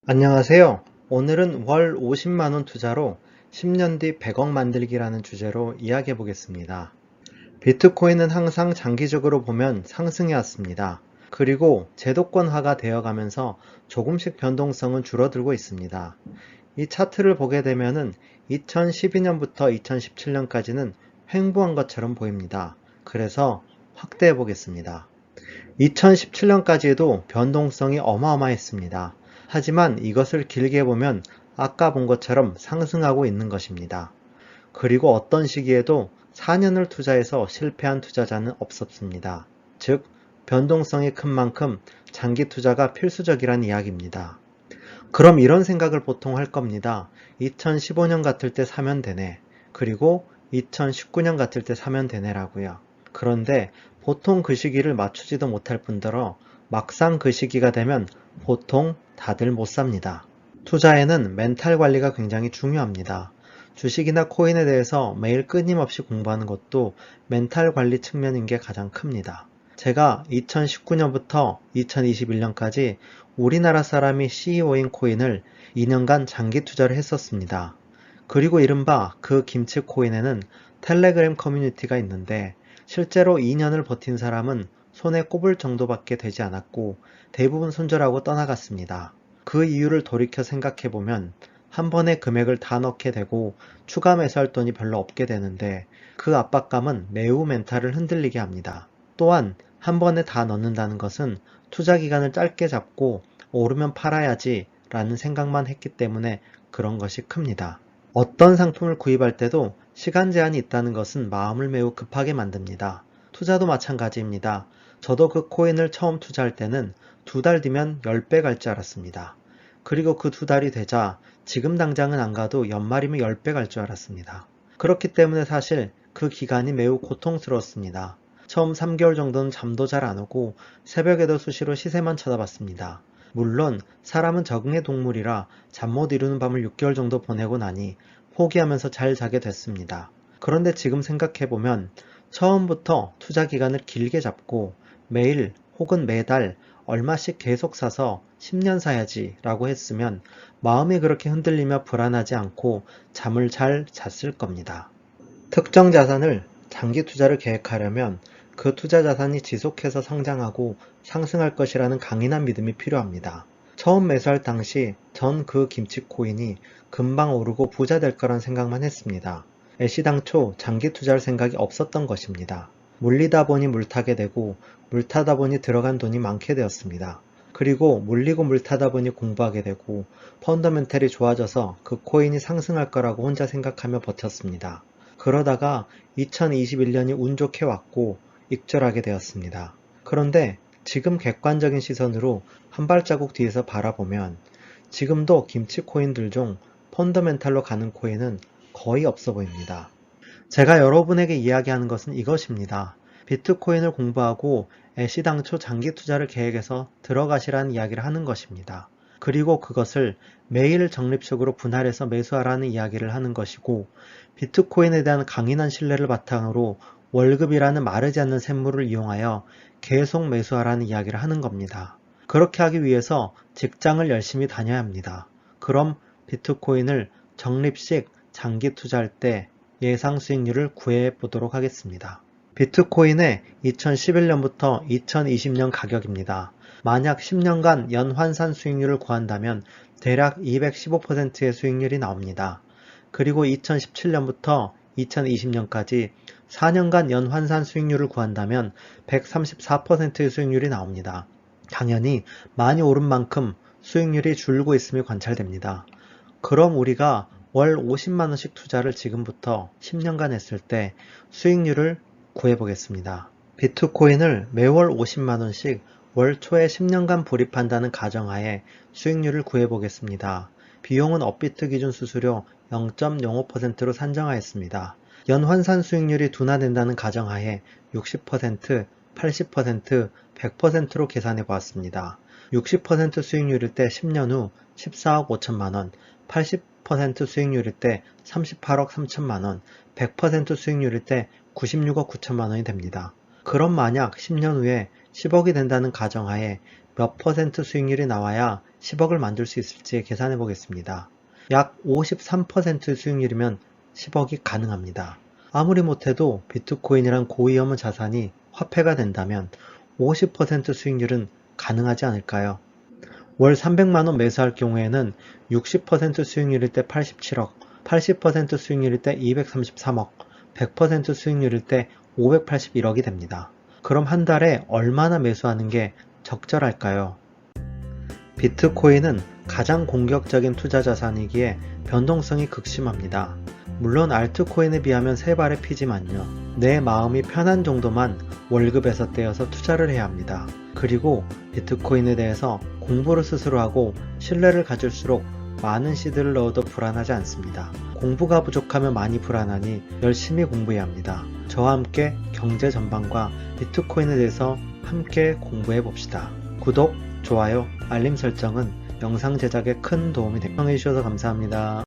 안녕하세요. 오늘은 월 50만원 투자로 10년 뒤 100억 만들기라는 주제로 이야기해 보겠습니다. 비트코인은 항상 장기적으로 보면 상승해 왔습니다. 그리고 제도권화가 되어 가면서 조금씩 변동성은 줄어들고 있습니다. 이 차트를 보게 되면은 2012년부터 2017년까지는 횡보한 것처럼 보입니다. 그래서 확대해 보겠습니다. 2017년까지도 변동성이 어마어마했습니다. 하지만 이것을 길게 보면 아까 본 것처럼 상승하고 있는 것입니다. 그리고 어떤 시기에도 4년을 투자해서 실패한 투자자는 없었습니다. 즉, 변동성이 큰 만큼 장기 투자가 필수적이란 이야기입니다. 그럼 이런 생각을 보통 할 겁니다. 2015년 같을 때 사면 되네. 그리고 2019년 같을 때 사면 되네라고요. 그런데 보통 그 시기를 맞추지도 못할 뿐더러 막상 그 시기가 되면 보통 다들 못 삽니다. 투자에는 멘탈 관리가 굉장히 중요합니다. 주식이나 코인에 대해서 매일 끊임없이 공부하는 것도 멘탈 관리 측면인 게 가장 큽니다. 제가 2019년부터 2021년까지 우리나라 사람이 CEO인 코인을 2년간 장기 투자를 했었습니다. 그리고 이른바 그 김치 코인에는 텔레그램 커뮤니티가 있는데 실제로 2년을 버틴 사람은 손에 꼽을 정도밖에 되지 않았고 대부분 손절하고 떠나갔습니다. 그 이유를 돌이켜 생각해보면 한 번에 금액을 다 넣게 되고 추가 매수할 돈이 별로 없게 되는데 그 압박감은 매우 멘탈을 흔들리게 합니다. 또한 한 번에 다 넣는다는 것은 투자 기간을 짧게 잡고 오르면 팔아야지 라는 생각만 했기 때문에 그런 것이 큽니다. 어떤 상품을 구입할 때도 시간 제한이 있다는 것은 마음을 매우 급하게 만듭니다. 투자도 마찬가지입니다. 저도 그 코인을 처음 투자할 때는 2달 뒤면 10배 갈 줄 알았습니다. 그리고 그 2달이 되자 지금 당장은 안 가도 연말이면 10배 갈 줄 알았습니다. 그렇기 때문에 사실 그 기간이 매우 고통스러웠습니다. 처음 3개월 정도는 잠도 잘 안 오고 새벽에도 수시로 시세만 쳐다봤습니다. 물론 사람은 적응의 동물이라 잠 못 이루는 밤을 6개월 정도 보내고 나니 포기하면서 잘 자게 됐습니다. 그런데 지금 생각해보면 처음부터 투자 기간을 길게 잡고 매일 혹은 매달 얼마씩 계속 사서 10년 사야지 라고 했으면 마음이 그렇게 흔들리며 불안하지 않고 잠을 잘 잤을 겁니다. 특정 자산을 장기 투자를 계획하려면 그 투자 자산이 지속해서 성장하고 상승할 것이라는 강인한 믿음이 필요합니다. 처음 매수할 당시 전 그 김치 코인이 금방 오르고 부자 될 거란 생각만 했습니다. 애시당초 장기 투자할 생각이 없었던 것입니다. 물리다 보니 물타게 되고 물타다 보니 들어간 돈이 많게 되었습니다. 그리고 물리고 물타다 보니 공부하게 되고 펀더멘탈이 좋아져서 그 코인이 상승할 거라고 혼자 생각하며 버텼습니다. 그러다가 2021년이 운 좋게 왔고 익절하게 되었습니다. 그런데 지금 객관적인 시선으로 한 발자국 뒤에서 바라보면 지금도 김치 코인들 중 펀더멘탈로 가는 코인은 거의 없어 보입니다. 제가 여러분에게 이야기하는 것은 이것입니다. 비트코인을 공부하고 애시당초 장기 투자를 계획해서 들어가시라는 이야기를 하는 것입니다. 그리고 그것을 매일 적립식으로 분할해서 매수하라는 이야기를 하는 것이고 비트코인에 대한 강인한 신뢰를 바탕으로 월급이라는 마르지 않는 샘물을 이용하여 계속 매수하라는 이야기를 하는 겁니다. 그렇게 하기 위해서 직장을 열심히 다녀야 합니다. 그럼 비트코인을 적립식 장기 투자할 때 예상 수익률을 구해 보도록 하겠습니다. 비트코인의 2011년부터 2020년 가격입니다. 만약 10년간 연환산 수익률을 구한다면 대략 215%의 수익률이 나옵니다. 그리고 2017년부터 2020년까지 4년간 연환산 수익률을 구한다면 134%의 수익률이 나옵니다. 당연히 많이 오른 만큼 수익률이 줄고 있음이 관찰됩니다. 그럼 우리가 월 50만원씩 투자를 지금부터 10년간 했을 때 수익률을 구해보겠습니다. 비트코인을 매월 50만원씩 월 초에 10년간 불입한다는 가정하에 수익률을 구해보겠습니다. 비용은 업비트 기준 수수료 0.05%로 산정하였습니다. 연환산 수익률이 둔화된다는 가정하에 60%, 80%, 100%로 계산해 보았습니다. 60% 수익률일 때 10년 후 14억 5천만원, 80% 수익률일 때 38억 3천만원, 100% 수익률일 때 96억 9천만원이 됩니다. 그럼 만약 10년 후에 10억이 된다는 가정하에 몇 퍼센트 수익률이 나와야 10억을 만들 수 있을지 계산해 보겠습니다. 약 53%의 수익률이면 10억이 가능합니다. 아무리 못해도 비트코인이란 고위험 자산이 화폐가 된다면 50% 수익률은 가능하지 않을까요? 월 300만원 매수할 경우에는 60% 수익률일 때 87억, 80% 수익률일 때 233억, 100% 수익률일 때 581억이 됩니다. 그럼 한 달에 얼마나 매수하는 게 적절할까요? 비트코인은 가장 공격적인 투자 자산이기에 변동성이 극심합니다. 물론 알트코인에 비하면 세 발의 피지만요. 내 마음이 편한 정도만 월급에서 떼어서 투자를 해야 합니다. 그리고 비트코인에 대해서 공부를 스스로 하고 신뢰를 가질수록 많은 시드를 넣어도 불안하지 않습니다. 공부가 부족하면 많이 불안하니 열심히 공부해야 합니다. 저와 함께 경제 전반과 비트코인에 대해서 함께 공부해 봅시다. 구독, 좋아요, 알림 설정은 영상 제작에 큰 도움이 됩니다. 시청해주셔서 감사합니다.